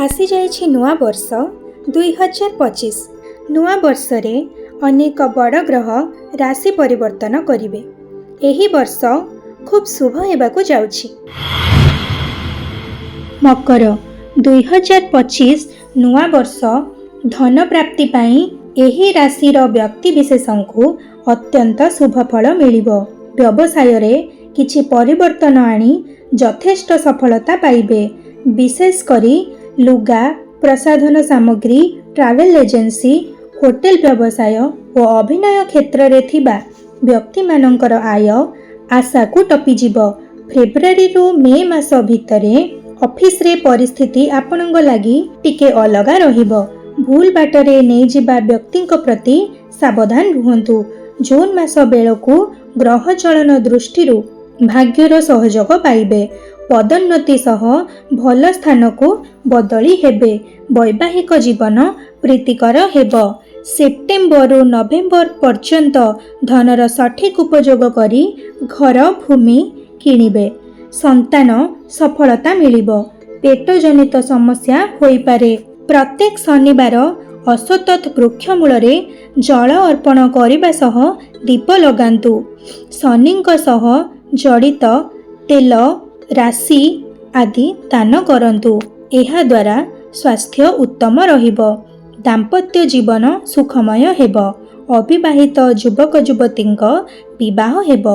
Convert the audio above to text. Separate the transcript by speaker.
Speaker 1: आसी जाइछि नुआ वर्ष 2025। नुआ वर्ष रे अनेक बड़ ग्रह राशि परिवर्तन करिवे। एही वर्ष खूब शुभ हेबाकु जाउछि। मकर 2025 नुआ वर्ष धन प्राप्ति पाई एही राशिर व्यक्ति विशेषंकु अत्यंत शुभ फल मिलिबो। व्यवसाय रे किछि परिवर्तन आनी यथेष्ट सफलता पाइबे। विशेष करी लुगा, प्रसाधन सामग्री, ट्रावेल एजेंसी, होटेल व्यवसाय और अभिनय क्षेत्र रे थिबा व्यक्ति मानकर आय आशा को टपी जीवो। फेब्रुआरी रु मे मास भितरे ऑफिस रे परिस्थिति आपणंग लागि टिके अलगा रहिबो। भूल बाटरे नै जिबा व्यक्तिंक प्रति सावधान रुहंतु। जून मास बेलकु ग्रह चलन दृष्टिरु भाग्यर सहयोग पाइबे। पदोन्नति सह भल स्थान को बदली हेबे। वैवाहिक जीवन प्रीतिकर हेब। सेप्टेम्बर रु नवेम्बर पर्यंत धनर सठिक उपयोग करी घर भूमि किणिबे। संतान सफलता मिलिबो। पेट जनित समस्या होई पारे। प्रत्येक शनिवार अश्वत्थ वृक्ष मूलरे जल अर्पण करिबा सह दीप लगांतु। शनिंक सह जड़ित तेल, राशि आदि दान करंतु। एहा द्वारा स्वास्थ्य उत्तम रहिबो। दाम्पत्य जीवन सुखमय हेब। अविवाहित युवक युवतींक विवाह हेब।